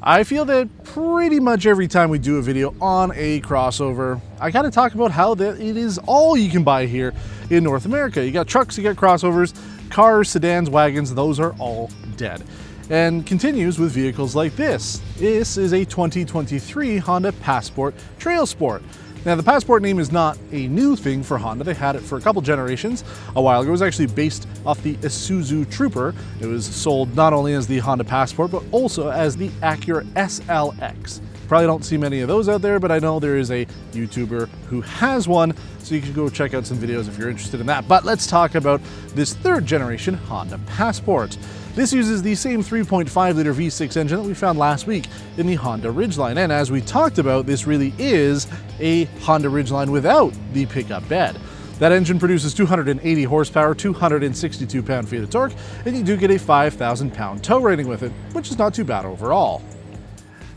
I feel that pretty much every time we do a video on a crossover, I gotta talk about how that it is all you can buy here in North America. You got trucks, you got crossovers, cars, sedans, wagons, those are all dead. And continues with vehicles like this. This is a 2023 Honda Passport TrailSport. Now the Passport name is not a new thing for Honda. They had it for a couple generations a while ago. It was actually based off the Isuzu Trooper. It was sold not only as the Honda Passport, but also as the Acura SLX. Probably don't see many of those out there, but I know there is a YouTuber who has one, so you can go check out some videos if you're interested in that. But let's talk about this third generation Honda Passport. This uses the same 3.5 liter V6 engine that we found last week in the Honda Ridgeline. And as we talked about, this really is a Honda Ridgeline without the pickup bed. That engine produces 280 horsepower, 262 pound-feet of torque, and you do get a 5,000 pound tow rating with it, which is not too bad overall.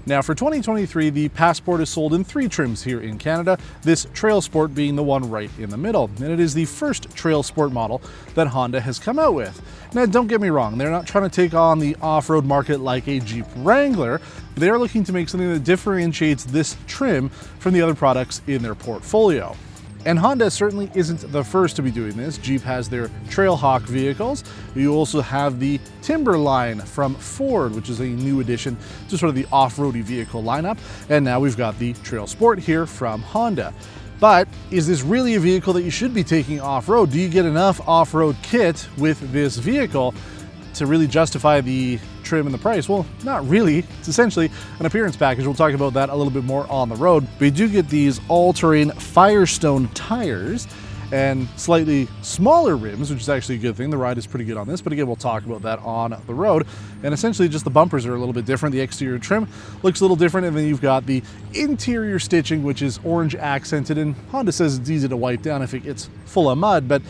Now for 2023, the Passport is sold in 3 trims here in Canada, this TrailSport being the one right in the middle. And it is the first TrailSport model that Honda has come out with. Now don't get me wrong, they're not trying to take on the off-road market like a Jeep Wrangler. They are looking to make something that differentiates this trim from the other products in their portfolio. And Honda certainly isn't the first to be doing this. Jeep has their Trailhawk vehicles. You also have the Timberline from Ford, which is a new addition to sort of the off-roady vehicle lineup. And now we've got the TrailSport here from Honda. But is this really a vehicle that you should be taking off-road? Do you get enough off-road kit with this vehicle to really justify the trim and the price? Well, not really. It's essentially an appearance package. We'll talk about that a little bit more on the road. We do get these all-terrain Firestone tires and slightly smaller rims, which is actually a good thing. The ride is pretty good on this, but again, we'll talk about that on the road. And essentially just the bumpers are a little bit different. The exterior trim looks a little different, and then you've got the interior stitching, which is orange accented, and Honda says it's easy to wipe down if it gets full of mud, but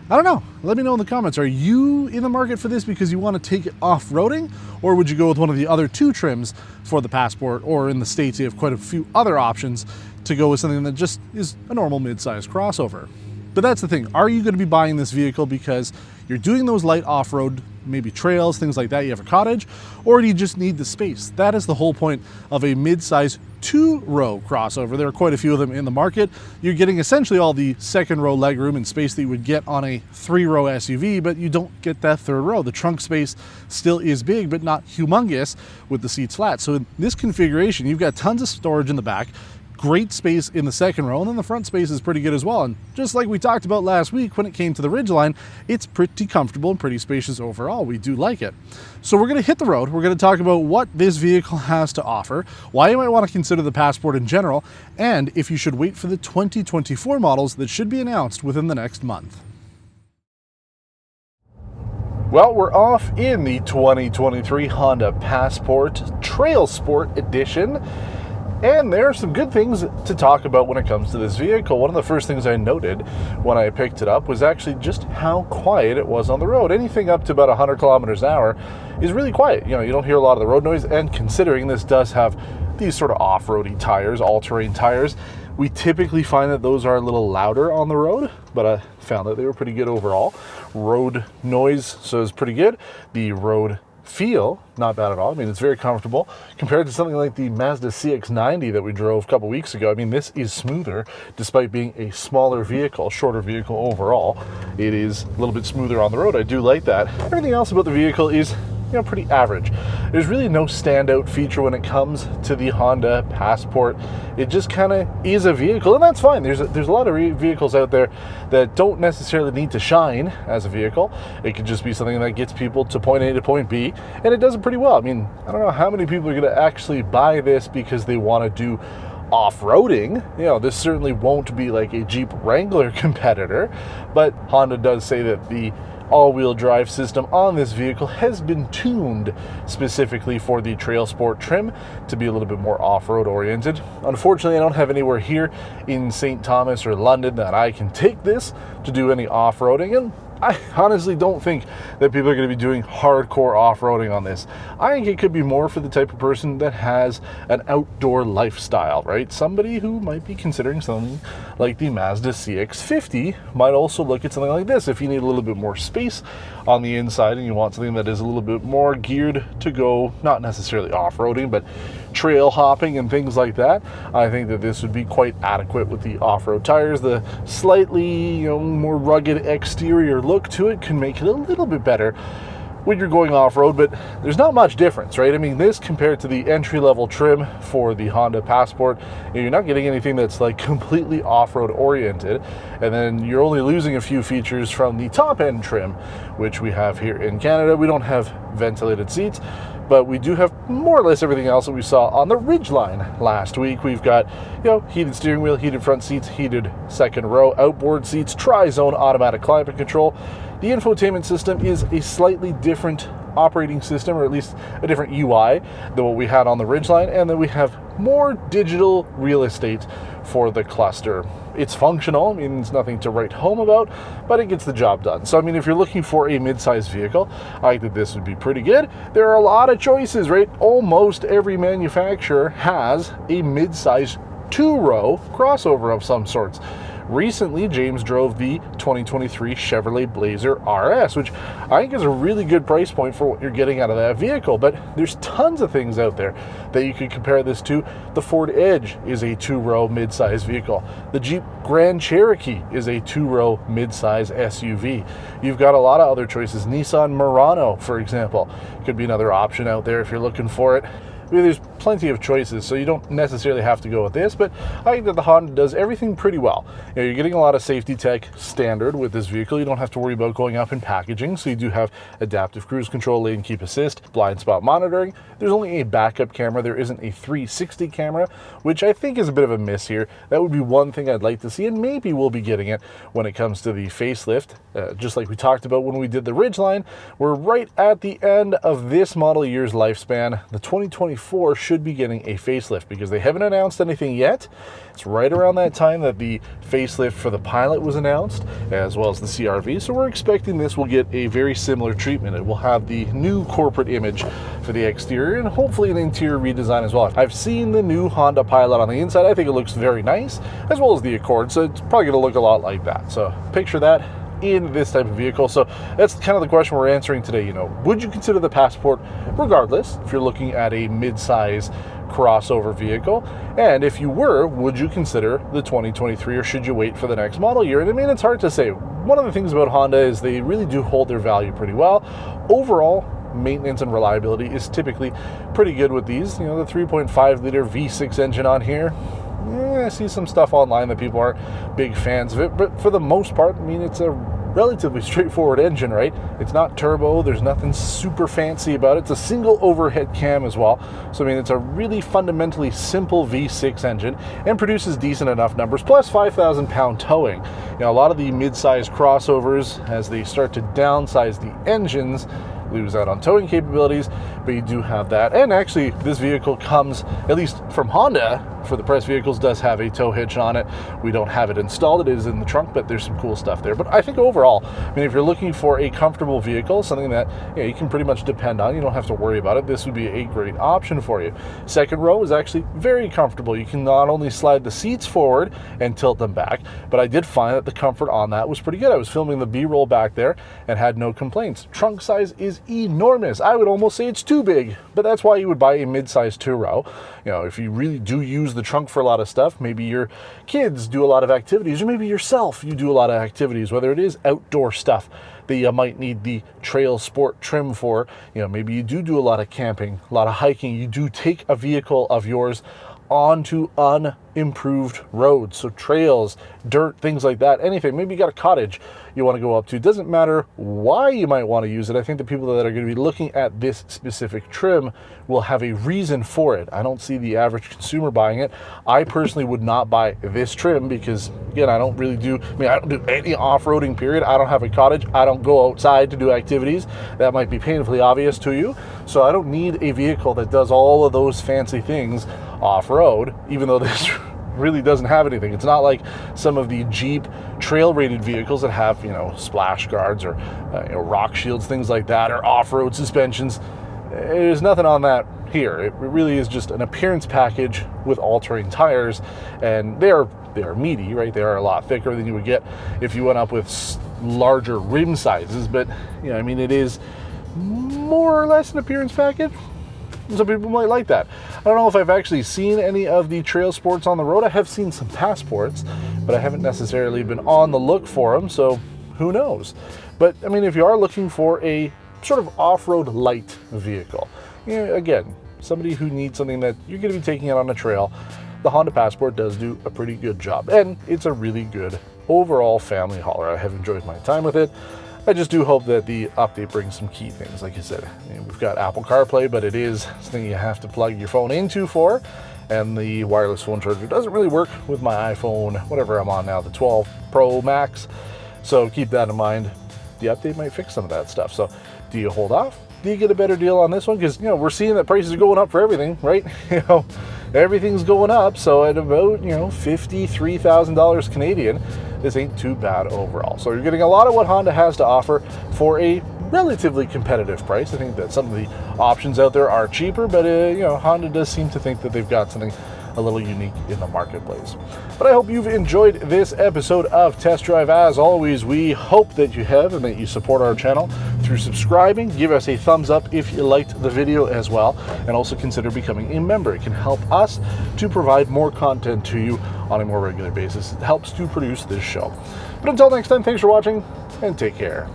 I don't know. Let me know in the comments. Are you in the market for this because you want to take it off-roading? Or would you go with one of the other 2 trims for the Passport? Or in the States, you have quite a few other options to go with something that just is a normal mid-size crossover. But that's the thing. Are you going to be buying this vehicle because you're doing those light off-road, maybe trails, things like that, you have a cottage, or do you just need the space? That is the whole point of a mid-size 2-row crossover. There are quite a few of them in the market. You're getting essentially all the second-row legroom and space that you would get on a 3-row SUV, but you don't get that 3rd row. The trunk space still is big, but not humongous with the seats flat. So in this configuration, you've got tons of storage in the back, great space in the 2nd row, and then the front space is pretty good as well. And just like we talked about last week when it came to the Ridgeline, it's pretty comfortable and pretty spacious overall. We do like it. So we're going to hit the road. We're going to talk about what this vehicle has to offer, why you might want to consider the Passport in general, and if you should wait for the 2024 models that should be announced within the next month. Well, we're off in the 2023 Honda Passport TrailSport Edition. And there are some good things to talk about when it comes to this vehicle. One of the first things I noted when I picked it up was actually just how quiet it was on the road. Anything up to about 100 kilometers an hour is really quiet. You know, you don't hear a lot of the road noise, and considering this does have these sort of off-roady tires, all-terrain tires, we typically find that those are a little louder on the road, but I found that they were pretty good overall. Road noise, so it's pretty good. The road feel, not bad at all. I mean, it's very comfortable compared to something like the Mazda CX-90 that we drove a couple weeks ago. I mean, this is smoother despite being a smaller vehicle, shorter vehicle overall. It is a little bit smoother on the road. I do like that. Everything else about the vehicle is, you know, pretty average. There's really no standout feature when it comes to the Honda Passport. It just kind of is a vehicle, and that's fine. There's a lot of vehicles out there that don't necessarily need to shine as a vehicle. It could just be something that gets people to point A to point B, and it does it pretty well. I mean, I don't know how many people are going to actually buy this because they want to do off-roading. You know, this certainly won't be like a Jeep Wrangler competitor, but Honda does say that the all-wheel drive system on this vehicle has been tuned specifically for the TrailSport trim to be a little bit more off-road oriented. Unfortunately, I don't have anywhere here in St. Thomas or London that I can take this to do any off-roading, and I honestly don't think that people are going to be doing hardcore off-roading on this. I think it could be more for the type of person that has an outdoor lifestyle, right? Somebody who might be considering something like the Mazda CX-50 might also look at something like this if you need a little bit more space on the inside and you want something that is a little bit more geared to go, not necessarily off-roading, but trail hopping and things like that, I think that this would be quite adequate with the off-road tires. The slightly, more rugged exterior look to it can make it a little bit better when you're going off-road, but there's not much difference, right? I mean, this compared to the entry-level trim for the Honda Passport, you're not getting anything that's like completely off-road oriented, and then you're only losing a few features from the top-end trim, which we have here in Canada. We don't have ventilated seats, but we do have more or less everything else that we saw on the Ridgeline last week. We've got, heated steering wheel, heated front seats, heated second row, outboard seats, tri-zone automatic climate control. The infotainment system is a slightly different operating system, or at least a different UI than what we had on the Ridgeline, and then we have more digital real estate for the cluster. It's functional, it's nothing to write home about, but it gets the job done. So, if you're looking for a mid-sized vehicle, I think that this would be pretty good. There are a lot of choices, right? Almost every manufacturer has a mid-sized two-row crossover of some sorts. Recently, James drove the 2023 Chevrolet Blazer RS, which I think is a really good price point for what you're getting out of that vehicle. But there's tons of things out there that you could compare this to. The Ford Edge is a two-row mid-size vehicle. The Jeep Grand Cherokee is a two-row mid-size SUV. You've got a lot of other choices. Nissan Murano, for example, could be another option out there if you're looking for it. There's plenty of choices, so you don't necessarily have to go with this, but I think that the Honda does everything pretty well. You're getting a lot of safety tech standard with this vehicle. You don't have to worry about going up in packaging, so you do have adaptive cruise control, lane keep assist, blind spot monitoring. There's only a backup camera. There isn't a 360 camera, which I think is a bit of a miss here. That would be one thing I'd like to see, and maybe we'll be getting it when it comes to the facelift. Just like we talked about when we did the Ridgeline, we're right at the end of this model year's lifespan. The 2024 should be getting a facelift because they haven't announced anything yet. It's right around that time that the facelift for the Pilot was announced, as well as the CR-V, so we're expecting this will get a very similar treatment. It will have the new corporate image for the exterior and hopefully an interior redesign as well. I've seen the new Honda Pilot on the inside. I think it looks very nice, as well as the Accord, so it's probably going to look a lot like that. So picture that in this type of vehicle. So that's kind of the question we're answering today. Would you consider the Passport regardless if you're looking at a mid-size crossover vehicle? And if you were, would you consider the 2023, or should you wait for the next model year? And it's hard to say. One of the things about Honda is they really do hold their value pretty well. Overall, maintenance and reliability is typically pretty good with these. The 3.5 liter V6 engine on here, I see some stuff online that people aren't big fans of it, but for the most part, it's a relatively straightforward engine, right? It's not turbo, there's nothing super fancy about it. It's a single overhead cam as well. So it's a really fundamentally simple V6 engine and produces decent enough numbers, plus 5,000 pound towing. A lot of the mid-size crossovers, as they start to downsize the engines, lose out on towing capabilities, but you do have that. And actually, this vehicle comes, at least from Honda, for the press vehicles, does have a tow hitch on it. We don't have it installed. It is in the trunk, but there's some cool stuff there. But I think overall, if you're looking for a comfortable vehicle, something that you can pretty much depend on, you don't have to worry about it, this would be a great option for you. Second row is actually very comfortable. You can not only slide the seats forward and tilt them back, but I did find that the comfort on that was pretty good. I was filming the B-roll back there and had no complaints. Trunk size is enormous. I would almost say it's too big, but that's why you would buy a mid-size two-row. If you really do use the trunk for a lot of stuff, maybe your kids do a lot of activities, or maybe yourself, you do a lot of activities, whether it is outdoor stuff that you might need the TrailSport trim for. Maybe you do a lot of camping, a lot of hiking. You do take a vehicle of yours onto unimproved roads, so trails, dirt, things like that, anything. Maybe you got a cottage you want to go up to. Doesn't matter why you might want to use it. I think the people that are going to be looking at this specific trim will have a reason for it. I don't see the average consumer buying it. I personally would not buy this trim because, again, I don't do any off-roading, period. I don't have a cottage. I don't go outside to do activities. That might be painfully obvious to you. So I don't need a vehicle that does all of those fancy things off-road, even though this really doesn't have anything. It's not like some of the Jeep trail-rated vehicles that have, splash guards or rock shields, things like that, or off-road suspensions. There's nothing on that here. It really is just an appearance package with all-terrain tires, and they're meaty, right? They are a lot thicker than you would get if you went up with larger rim sizes, but yeah, I mean, it is more or less an appearance package. Some people might like that. I don't know if I've actually seen any of the TrailSports on the road. I have seen some Passports, but I haven't necessarily been on the look for them, so who knows. But I mean, if you are looking for a sort of off-road light vehicle, you know, again, somebody who needs something that you're going to be taking it on a trail, the Honda Passport does do a pretty good job, and it's a really good overall family hauler. I have enjoyed my time with it. I just do hope that the update brings some key things. Like I said, you know, we've got Apple CarPlay, but it is something you have to plug your phone into for, and the wireless phone charger doesn't really work with my iPhone, whatever I'm on now, the 12 Pro Max. So keep that in mind. The update might fix some of that stuff. So do you hold off? Do you get a better deal on this one? Because, you know, we're seeing that prices are going up for everything, right? You know, everything's going up. So at about, you know, $53,000 Canadian, this ain't too bad overall. So you're getting a lot of what Honda has to offer for a relatively competitive price. I think that some of the options out there are cheaper, but you know, Honda does seem to think that they've got something a little unique in the marketplace. But I hope you've enjoyed this episode of Test Drive. As always, we hope that you have and that you support our channel through subscribing. Give us a thumbs up if you liked the video as well, and also consider becoming a member. It can help us to provide more content to you on a more regular basis. It helps to produce this show. But until next time, thanks for watching and take care.